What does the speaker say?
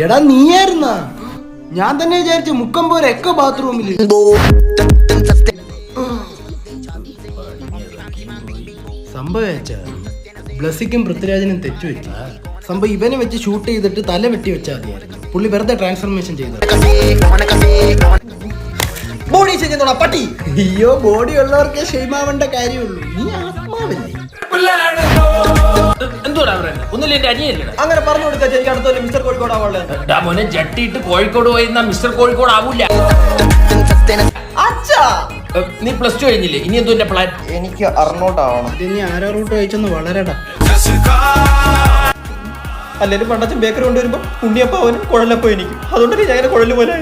എടാ നീയായിരുന്നാ? ഞാൻ തന്നെ വിചാരിച്ചു മുക്കം പോലെ ഒക്കെ ബാത്റൂമില്. സംഭവിച്ച ബ്ലസ്സിക്കും പൃഥ്വിരാജിനും തെറ്റുവെച്ച സംഭവം ഇവനെ വെച്ച് ഷൂട്ട് ചെയ്തിട്ട് തല വെട്ടി വെച്ചാൽ മതിയായിരുന്നു. പുള്ളി വെറുതെ ട്രാൻസ്ഫർമേഷൻ ചെയ്തത്. ബോഡി ചെയ്യുന്നോടാ പട്ടി. അയ്യോ, ബോഡി ഉള്ളവർക്കേ ഷെയ്മാവേണ്ട കാര്യമുള്ളൂ. നീ ആത്മാവല്ലേ? എന്തുവാ ഒന്നുമില്ല, എന്റെ അനിയല്ലേ അങ്ങനെ പറഞ്ഞു കൊടുത്താൽ എനിക്ക് അടുത്ത മിസ്റ്റർ കോഴിക്കോട് ആവാനുള്ളത്. മോനെ ജട്ടിയിട്ട് കോഴിക്കോട് പോയിരുന്ന മിസ്റ്റർ കോഴിക്കോട് ആവൂല. അച്ഛാ, നീ +2 കഴിഞ്ഞില്ലേ? ഇനി എന്തോ പ്ലാൻ? എനിക്ക് അർണോട്ട് ആവണം. ഇത് നീ ആരോ റൂട്ട് അയച്ചെന്ന് വളരെടാ. അല്ലെങ്കിൽ പണ്ടച്ഛൻ ബേക്കറി കൊണ്ടുവരുമ്പോ ഉണ്ണിയപ്പവനും കുഴലപ്പോ എനിക്കും. അതുകൊണ്ടല്ലേ ഞാൻ കുഴല് പോലെ